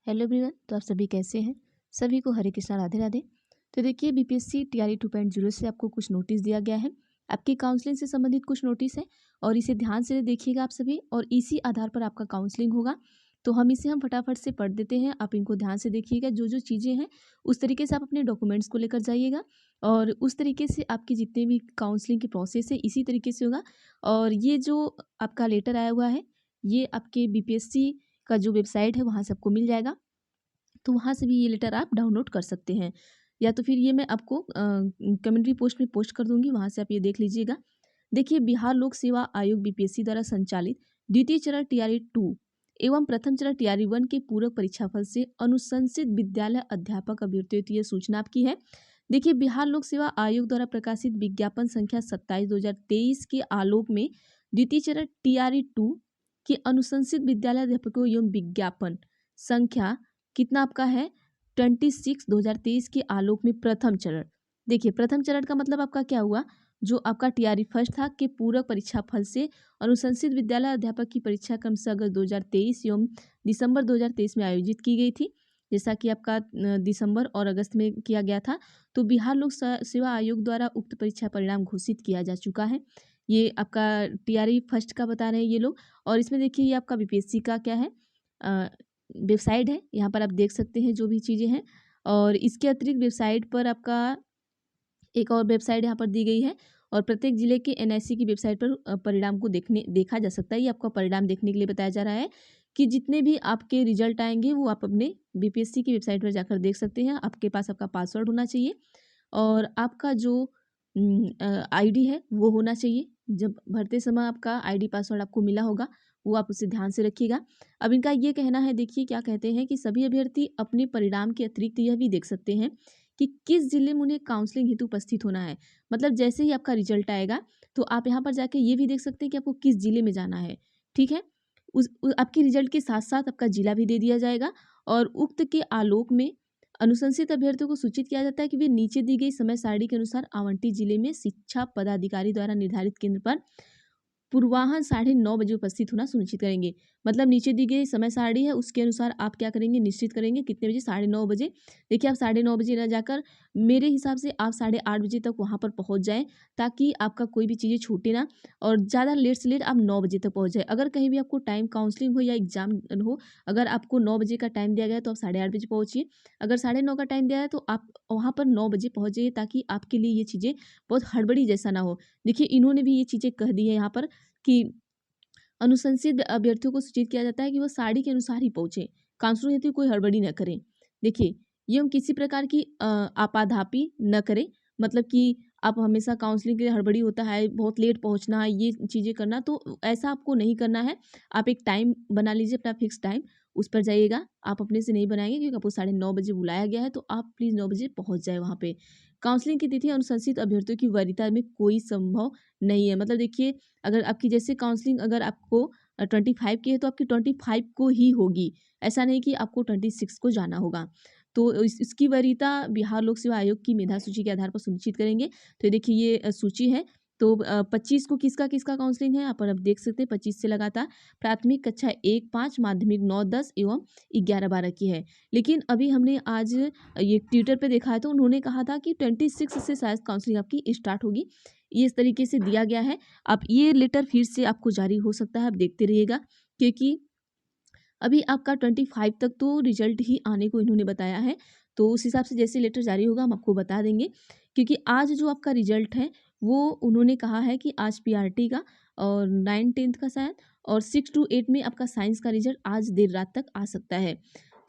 Hello everyone. तो आप सभी कैसे हैं? सभी को हरे कृष्णा राधे राधे। तो देखिए, बीपीएससी टीआरई 2.0 से आपको कुछ नोटिस दिया गया है। आपकी काउंसलिंग से संबंधित कुछ नोटिस है और इसे ध्यान से देखिएगा आप सभी, और इसी आधार पर आपका काउंसलिंग होगा। तो हम फटाफट से पढ़ देते हैं, आप इनको ध्यान से देखिएगा। जो जो चीज़ें हैं उस तरीके से आप अपने डॉक्यूमेंट्स को लेकर जाइएगा, और उस तरीके से आपकी जितने भी काउंसलिंग की प्रोसेस है इसी तरीके से होगा। और ये जो आपका लेटर आया हुआ है, ये आपके बीपीएससी का जो वेबसाइट है वहाँ से आपको मिल जाएगा। तो वहाँ से भी ये लेटर आप डाउनलोड कर सकते हैं, या तो फिर ये मैं आपको कम्युनिटी पोस्ट में पोस्ट कर दूंगी, वहाँ से आप ये देख लीजिएगा। देखिए, बिहार लोक सेवा आयोग बीपीएससी द्वारा संचालित द्वितीय चरण टीआरई 2 एवं प्रथम चरण टीआरई 1 के पूरक परीक्षाफल से अनुशंसित विद्यालय अध्यापक अभ्यर्थियों की ये सूचना आपकी है। देखिए, बिहार लोक सेवा आयोग द्वारा प्रकाशित विज्ञापन संख्या 27/2023 के आलोक में द्वितीय चरण टीआरई 2 के अनुशंसित विद्यालय अध्यापकों एवं विज्ञापन संख्या कितना आपका है 26/2023 के आलोक में प्रथम चरण। देखिए, प्रथम चरण का मतलब आपका क्या हुआ, जो आपका टीआरई फर्स्ट था के पूरक परीक्षा फल से अनुशंसित विद्यालय अध्यापक की परीक्षा क्रमशः अगस्त 2023 एवं दिसंबर 2023 में आयोजित की गई थी। जैसा कि आपका दिसंबर और अगस्त में किया गया था। तो बिहार लोक सेवा आयोग द्वारा उक्त परीक्षा परिणाम घोषित किया जा चुका है। ये आपका टीआरई फर्स्ट का बता रहे हैं ये लोग। और इसमें देखिए, ये आपका बीपीएससी का क्या है, वेबसाइट है, यहाँ पर आप देख सकते हैं जो भी चीज़ें हैं। और इसके अतिरिक्त वेबसाइट पर आपका एक और वेबसाइट यहाँ पर दी गई है, और प्रत्येक जिले के एनआईसी की वेबसाइट पर परिणाम को देखा जा सकता है। ये आपका परिणाम देखने के लिए बताया जा रहा है कि जितने भी आपके रिजल्ट आएंगे वो आप अपने बीपीएससी की वेबसाइट पर जाकर देख सकते हैं। आपके पास आपका पासवर्ड होना चाहिए, और आपका जो आईडी है वो होना चाहिए। जब भरते समय आपका आईडी पासवर्ड आपको मिला होगा, वो आप उसे ध्यान से रखिएगा। अब इनका ये कहना है, देखिए क्या कहते हैं कि सभी अभ्यर्थी अपने परिणाम के अतिरिक्त यह भी देख सकते हैं कि किस जिले में उन्हें काउंसलिंग हेतु उपस्थित होना है। मतलब जैसे ही आपका रिजल्ट आएगा तो आप यहाँ पर जाके ये भी देख सकते हैं कि आपको किस जिले में जाना है। ठीक है, आपके रिजल्ट के साथ साथ आपका जिला भी दे दिया जाएगा, और उक्त के आलोक में अनुशंसित अभ्यर्थियों को सूचित किया जाता है कि वे नीचे दी गई समय सारणी के अनुसार आवंटित जिले में शिक्षा पदाधिकारी द्वारा निर्धारित केंद्र पर पूर्वाह्न 9:30 बजे उपस्थित होना सुनिश्चित करेंगे। मतलब नीचे दी गई समय सारणी है, उसके अनुसार आप क्या करेंगे, निश्चित करेंगे कितने बजे, 9:30 बजे। देखिए, आप 9:30 बजे ना जाकर मेरे हिसाब से आप 8:30 बजे तक वहाँ पर पहुँच जाएँ, ताकि आपका कोई भी चीज़ें छूटे ना। और ज़्यादा लेट से लेट आप 9 बजे तक पहुँच जाएँ। अगर कहीं भी आपको टाइम काउंसलिंग हो या एग्जाम हो, अगर आपको 9 बजे का टाइम दिया गया है तो आप 8:30 बजे पहुँचिए। अगर 9:30 का टाइम दिया है तो आप वहाँ पर 9 बजे पहुँच जाइए, ताकि आपके लिए ये चीज़ें बहुत हड़बड़ी जैसा ना हो। देखिए, इन्होंने भी ये चीज़ें कह दी है यहाँ पर कि अनुशंसित अभ्यर्थियों को सूचित किया जाता है कि वह साड़ी के अनुसार ही पहुंचे, काउंसलिंग हेतु कोई हड़बड़ी न करें। देखिए, ये हम किसी प्रकार की आपाधापी न करें। मतलब कि आप हमेशा काउंसलिंग के लिए हड़बड़ी होता है, बहुत लेट पहुंचना, ये चीज़ें करना, तो ऐसा आपको नहीं करना है। आप एक टाइम बना लीजिए, अपना फिक्स टाइम, उस पर जाइएगा। आप अपने से नहीं बनाएंगे, क्योंकि आपको 9:30 बजे बुलाया गया है, तो आप प्लीज़ 9 बजे पहुँच जाए वहाँ पे। काउंसलिंग की तिथि अनुशंसित अभ्यर्थियों की वरीयता में कोई संभव नहीं है। मतलब देखिए, अगर आपकी जैसे काउंसलिंग अगर आपको 25 की है तो आपकी 25 को ही होगी। ऐसा नहीं कि आपको 26 को जाना होगा। तो इसकी वरीयता बिहार लोक सेवा आयोग की मेधा सूची के आधार पर सुनिश्चित करेंगे। तो ये देखिए, ये सूची है। तो 25 को किसका काउंसलिंग है, यहाँ पर आप देख सकते हैं 25 से लगातार प्राथमिक कक्षा 1-5, माध्यमिक 9-10 एवं 11-12 की है। लेकिन अभी हमने आज ये ट्विटर पे देखा है, तो उन्होंने कहा था कि 26 से शायद काउंसलिंग आपकी स्टार्ट होगी। ये इस तरीके से दिया गया है। अब ये लेटर फिर से आपको जारी हो सकता है, आप देखते रहिएगा, क्योंकि अभी आपका 25 तक तो रिजल्ट ही आने को इन्होंने बताया है। तो उस हिसाब से जैसे लेटर जारी होगा हम आपको बता देंगे, क्योंकि आज जो आपका रिजल्ट है वो उन्होंने कहा है कि आज पीआरटी का और 9-10 का शायद, और 6-8 में आपका साइंस का रिजल्ट आज देर रात तक आ सकता है।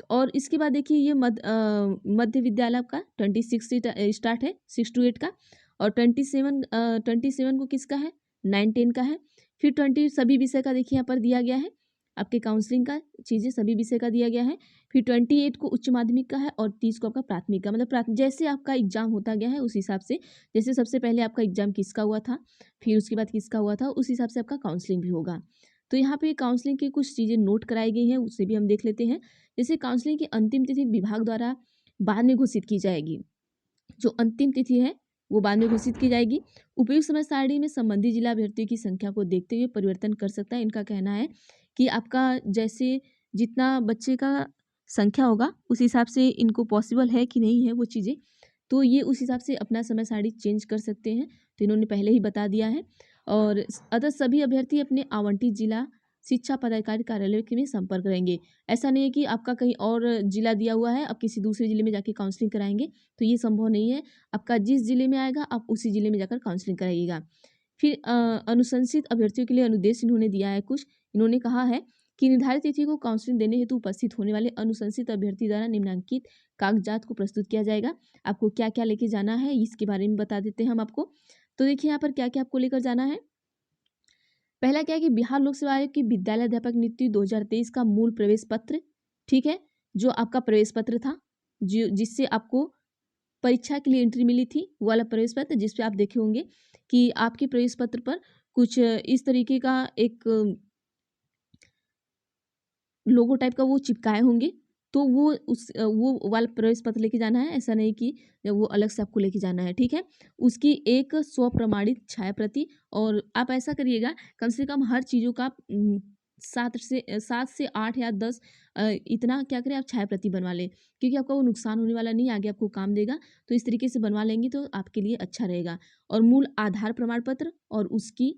और इसके बाद देखिए, ये मध्य विद्यालय का 26 से स्टार्ट है, 6-8 का। और 27 को किसका है, 9-10 का है। फिर 20 सभी विषय का देखिए यहाँ पर दिया गया है, आपके काउंसलिंग का चीज़ें सभी विषय का दिया गया है। फिर 28 को उच्च माध्यमिक का है, और 30 को आपका प्राथमिक का। मतलब जैसे आपका एग्जाम होता गया है उस हिसाब से, जैसे सबसे पहले आपका एग्जाम किसका हुआ था, फिर उसके बाद किसका हुआ था, उस हिसाब से आपका काउंसलिंग भी होगा। तो यहाँ पे काउंसलिंग की कुछ चीज़ें नोट कराई गई हैं, उसे भी हम देख लेते हैं। जैसे काउंसलिंग की अंतिम तिथि विभाग द्वारा बाद में घोषित की जाएगी। जो अंतिम तिथि है वो बाद में घोषित की जाएगी। उपयुक्त समय सारणी में संबंधित जिला अभ्यर्थियों की संख्या को देखते हुए परिवर्तन कर सकता है। इनका कहना है कि आपका जैसे जितना बच्चे का संख्या होगा, उस हिसाब से इनको पॉसिबल है कि नहीं है वो चीज़ें, तो ये उस हिसाब से अपना समय सारणी चेंज कर सकते हैं। तो इन्होंने पहले ही बता दिया है। और अतः सभी अभ्यर्थी अपने आवंटित जिला शिक्षा पदाधिकारी कार्यालय के में संपर्क करेंगे। ऐसा नहीं है कि आपका कहीं और जिला दिया हुआ है, आप किसी दूसरे जिले में जाके काउंसलिंग कराएँगे, तो ये संभव नहीं है। आपका जिस जिले में आएगा, आप उसी जिले में जाकर काउंसलिंग कराइएगा। फिर अनुशंसित अभ्यर्थियों के लिए अनुदेश इन्होंने दिया है कुछ। इन्होंने कहा है कि निर्धारित तिथि को काउंसलिंग देने हेतु उपस्थित होने वाले अनुशंसित अभ्यर्थी द्वारा निम्नांकित कागजात को प्रस्तुत किया जाएगा। आपको क्या-क्या लेके जाना है, इसके बारे में बता देते हैं हम आपको। तो देखिए यहाँ पर क्या-क्या आपको लेकर जाना है। पहला क्या है कि बिहार लोक सेवा आयोग की विद्यालय अध्यापक नियुक्ति 2023 का मूल प्रवेश पत्र, ठीक है? जो आपका प्रवेश पत्र था, जो जिससे आपको परीक्षा के लिए एंट्री मिली थी, वो वाला प्रवेश पत्र जिस पे आप देखे होंगे कि आपके प्रवेश पत्र पर कुछ इस तरीके का एक लोगो टाइप का वो चिपकाए होंगे, तो वो वाला प्रवेश पत्र लेके जाना है। ऐसा नहीं कि वो अलग से आपको लेके जाना है, ठीक है? उसकी एक स्वप्रमाणित छाया प्रति, और आप ऐसा करिएगा कम से कम हर चीज़ों का 7 से 8 या 10 इतना क्या करें, आप छाया प्रति बनवा लें, क्योंकि आपका वो नुकसान होने वाला नहीं है, आगे आपको काम देगा। तो इस तरीके से बनवा लेंगे तो आपके लिए अच्छा रहेगा। और मूल आधार प्रमाण पत्र और उसकी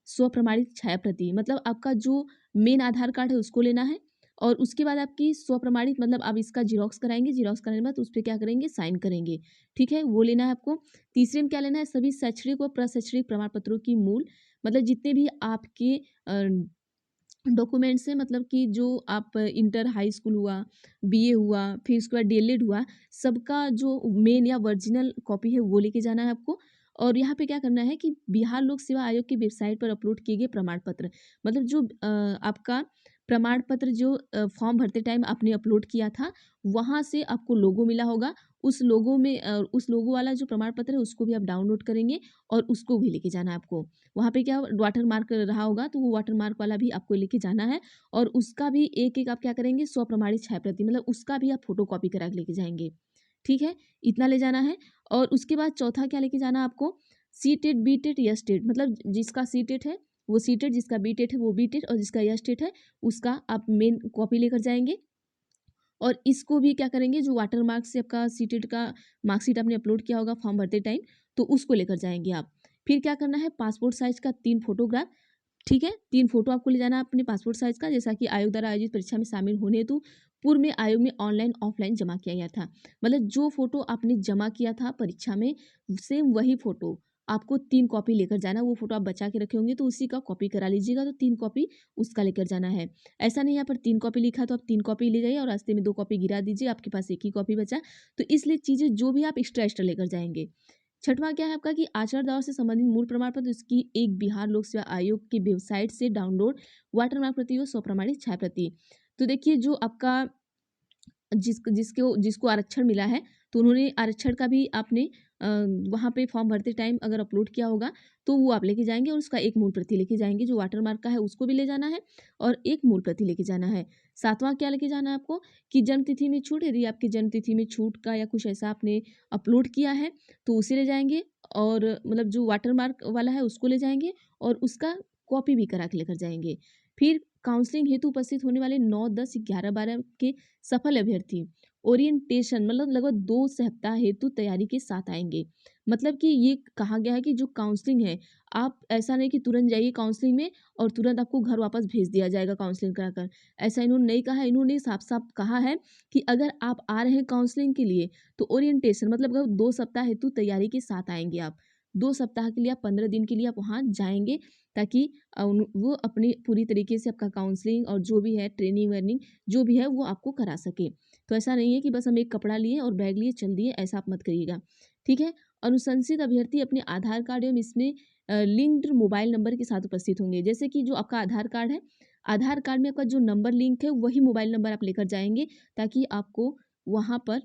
स्वप्रमाणित छाया प्रति, मतलब आपका जो मेन आधार कार्ड है उसको लेना है, और उसके बाद आपकी स्वप्रमाणित मतलब आप इसका ज़ेरॉक्स कराएँगे, ज़ेरॉक्स कराने के बाद उस पे क्या करेंगे, साइन करेंगे, ठीक है? वो लेना है आपको। तीसरे में क्या लेना है, सभी शैक्षणिक व प्रशैक्षणिक प्रमाण पत्रों की मूल, मतलब जितने भी आपके डॉक्यूमेंट्स हैं, मतलब कि जो आप इंटर हाई स्कूल हुआ, बीए हुआ, फिर उसके बाद डीएलएड हुआ, सबका जो मेन या ओरिजिनल कॉपी है वो लेके जाना है आपको। और यहाँ पे क्या करना है कि बिहार लोक सेवा आयोग की वेबसाइट पर अपलोड किए गए प्रमाण पत्र, मतलब जो आपका प्रमाण पत्र जो फॉर्म भरते टाइम आपने अपलोड किया था, वहाँ से आपको लोगो मिला होगा। उस लोगो वाला जो प्रमाण पत्र है उसको भी आप डाउनलोड करेंगे और उसको भी लेके जाना है आपको। वहाँ पे क्या वाटर मार्क रहा होगा, तो वो वाटर मार्क वाला भी आपको लेके जाना है, और उसका भी एक-एक आप क्या करेंगे, स्वप्रमाणित छाया प्रति, मतलब उसका भी आप फ़ोटोकॉपी करा के लेके जाएँगे। ठीक है? इतना ले जाना है। और उसके बाद चौथा क्या लेके जाना है आपको, सी-टेट, बी-टेट या स्टेट, मतलब जिसका सी-टेट है वो सी-टेट, जिसका बी-टेट है वो बी-टेट, और जिसका एस-टेट है उसका आप मेन कॉपी लेकर जाएँगे। और इसको भी क्या करेंगे, जो वाटर मार्क से आपका सीटेट का मार्कशीट आपने अपलोड किया होगा फॉर्म भरते टाइम, तो उसको लेकर जाएँगे आप। फिर क्या करना है, पासपोर्ट साइज़ का 3 फ़ोटोग्राफ, ठीक है? 3 फ़ोटो आपको ले जाना है अपने पासपोर्ट साइज़ का, जैसा कि आयोग द्वारा आयोजित परीक्षा में शामिल होने हेतु पूर्व में आयोग में ऑनलाइन, ऑफ़लाइन जमा किया गया था। मतलब जो फ़ोटो आपने जमा किया था परीक्षा में, सेम वही फ़ोटो आपको 3 कॉपी लेकर जाना है। वो फ़ोटो आप बचा के रखे होंगे तो उसी का कॉपी करा लीजिएगा, तो 3 कॉपी उसका लेकर जाना है। ऐसा नहीं यहाँ पर 3 कॉपी लिखा है तो आप 3 कॉपी ले जाइए और रास्ते में 2 कॉपी गिरा दीजिए, आपके पास 1 ही कॉपी बचा। तो इसलिए चीज़ें जो भी आप एक्स्ट्रा लेकर जाएँगे। छठवां क्या है आपका कि आचरण दौर से संबंधित मूल प्रमाण पत्र, उसकी एक बिहार लोक सेवा आयोग की वेबसाइट से डाउनलोड वाटरमार्क प्रति व स्वप्रमाणित छाया प्रति। तो देखिए जो आपका जिसको आरक्षण मिला है, तो उन्होंने आरक्षण का भी आपने वहाँ पे फॉर्म भरते टाइम अगर अपलोड किया होगा, तो वो आप लेके जाएँगे और उसका एक मूल प्रति लेके जाएँगे। जो वाटर मार्क का है उसको भी ले जाना है और एक मूल प्रति लेके जाना है। सातवां क्या लेके जाना है आपको कि जन्म तिथि में छूट, यदि आपकी जन्म तिथि में छूट का या कुछ ऐसा आपने अपलोड किया है, तो उसे ले जाएँगे, और मतलब जो वाटर मार्क वाला है उसको ले जाएँगे और उसका कॉपी भी करा के लेकर जाएँगे। फिर काउंसलिंग हेतु उपस्थित होने वाले 9, 10, 11, 12 के सफल अभ्यर्थी ओरिएंटेशन मतलब लगभग 2 सप्ताह हेतु तैयारी के साथ आएँगे। मतलब कि ये कहा गया है कि जो काउंसलिंग है, आप ऐसा नहीं कि तुरंत जाइए काउंसलिंग में और तुरंत आपको घर वापस भेज दिया जाएगा काउंसलिंग कराकर। ऐसा इन्होंने नहीं कहा है, इन्होंने साफ-साफ कहा है कि अगर आप आ रहे हैं काउंसलिंग के लिए, तो ओरिएंटेशन मतलब लगभग 2 सप्ताह हेतु तैयारी के साथ आएँगे आप। 2 सप्ताह के लिए आप 15 दिन के लिए आप वहाँ जाएँगे, ताकि वो अपनी पूरी तरीके से आपका काउंसलिंग और जो भी है ट्रेनिंग-वेनिंग जो भी है वो आपको करा सके। तो ऐसा नहीं है कि बस हम एक कपड़ा लिए और बैग लिए चल दिए, ऐसा आप मत करिएगा, ठीक है? अनुशंसित अभ्यर्थी अपने आधार कार्ड एवं इसमें लिंक्ड मोबाइल नंबर के साथ उपस्थित होंगे। जैसे कि जो आपका आधार कार्ड है, आधार कार्ड में आपका जो नंबर लिंक है वही मोबाइल नंबर आप लेकर जाएँगे, ताकि आपको वहाँ पर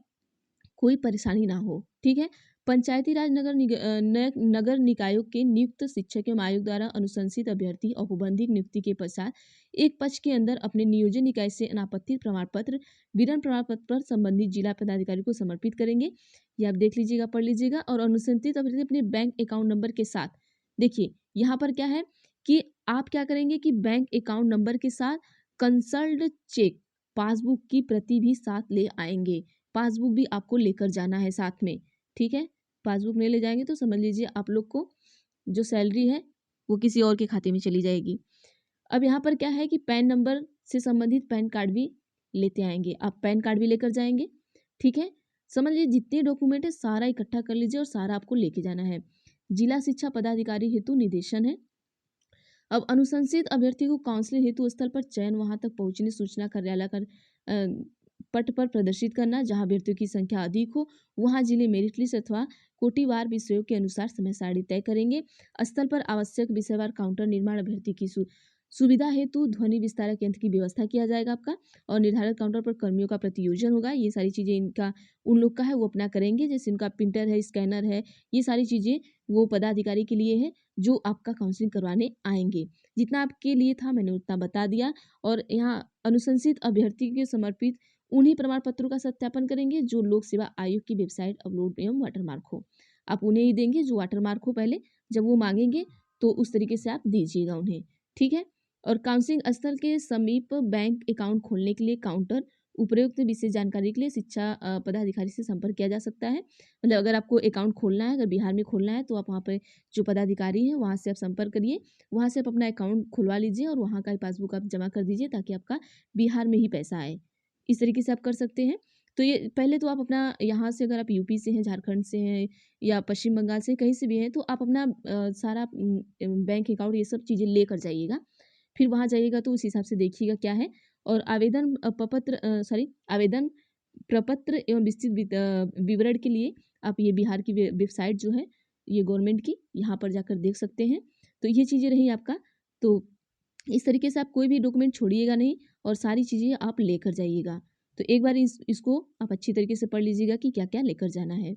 कोई परेशानी ना हो, ठीक है? पंचायती राज नगर निकायों के नियुक्त शिक्षक एवं आयोग द्वारा अनुशंसित अभ्यर्थी औपबंधिक नियुक्ति के पश्चात एक पक्ष के अंदर अपने नियोजन निकाय से अनापत्ति प्रमाण पत्र, विवरण प्रमाण पत्र पर संबंधित जिला पदाधिकारी को समर्पित करेंगे। ये आप देख लीजिएगा, पढ़ लीजिएगा। और अनुशंसित अभ्यर्थी अपने बैंक अकाउंट नंबर के साथ, देखिए यहाँ पर क्या है कि आप क्या करेंगे कि बैंक अकाउंट नंबर के साथ कंसल्ड चेक पासबुक की प्रति भी साथ ले आएंगे। पासबुक भी आपको लेकर जाना है साथ में, ठीक है। पासबुक नहीं ले जाएंगे तो समझ लीजिए आप लोग को जो सैलरी है वो किसी और के खाते में चली जाएगी। अब यहाँ पर क्या है कि पैन नंबर से संबंधित पैन कार्ड भी लेते आएंगे, आप पैन कार्ड भी लेकर जाएंगे, ठीक है। समझ लीजिए जितने डॉक्यूमेंट है सारा इकट्ठा कर लीजिए और सारा आपको लेके जाना है। जिला शिक्षा पदाधिकारी हेतु निर्देशन है। अब अनुशंसित अभ्यर्थी को काउंसलिंग हेतु स्थल पर चयन वहां तक पहुंचने सूचना कार्यालय कर पट पर प्रदर्शित करना। जहां अभ्यर्थियों की संख्या अधिक हो वहां जिले मेरिट लिस्ट अथवा कोटिवार विषयों के अनुसार समय सारणी तय करेंगे। स्थल पर आवश्यक विषयवार काउंटर निर्माण अभ्यर्थी की सुविधा हेतु ध्वनि विस्तारक यंत्र की व्यवस्था किया जाएगा आपका, और निर्धारित काउंटर पर कर्मियों का प्रतियोजन होगा। ये सारी चीजें इनका उन लोग का है वो अपना करेंगे, जैसे इनका प्रिंटर है, स्कैनर है, ये सारी चीजें वो पदाधिकारी के लिए है जो आपका काउंसलिंग करवाने आएंगे। जितना आपके लिए था मैंने उतना बता दिया। और यहाँ अनुशंसित अभ्यर्थी के समर्पित उन्हीं प्रमाण पत्रों का सत्यापन करेंगे जो लोक सेवा आयोग की वेबसाइट अपलोड एवं वाटरमार्क हो। आप उन्हें ही देंगे जो वाटरमार्क हो। पहले जब वो मांगेंगे तो उस तरीके से आप दीजिएगा उन्हें, ठीक है। और काउंसलिंग स्थल के समीप बैंक अकाउंट खोलने के लिए काउंटर उपयुक्त विशेष जानकारी के लिए शिक्षा पदाधिकारी से संपर्क किया जा सकता है। मतलब अगर आपको अकाउंट खोलना है, अगर बिहार में खोलना है तो आप वहाँ पे जो पदाधिकारी है वहाँ से आप संपर्क करिए, वहाँ से आप अपना अकाउंट खुलवा लीजिए और वहाँ का पासबुक आप जमा कर दीजिए ताकि आपका बिहार में ही पैसा आए। इस तरीके से आप कर सकते हैं। तो ये पहले तो आप अपना यहाँ से, अगर आप यूपी से हैं, झारखंड से हैं या पश्चिम बंगाल से कहीं से भी हैं, तो आप अपना सारा बैंक अकाउंट ये सब चीज़ें लेकर जाइएगा। फिर वहाँ जाइएगा तो उस हिसाब से देखिएगा क्या है। और आवेदन प्रपत्र एवं विस्तृत विवरण के लिए आप ये बिहार की वेबसाइट जो है ये गवर्नमेंट की, यहाँ पर जाकर देख सकते हैं। तो ये चीज़ें रही आपका। तो इस तरीके से आप कोई भी डॉक्यूमेंट छोड़िएगा नहीं और सारी चीज़ें आप लेकर जाइएगा। तो एक बार इसको आप अच्छी तरीके से पढ़ लीजिएगा कि क्या क्या लेकर जाना है।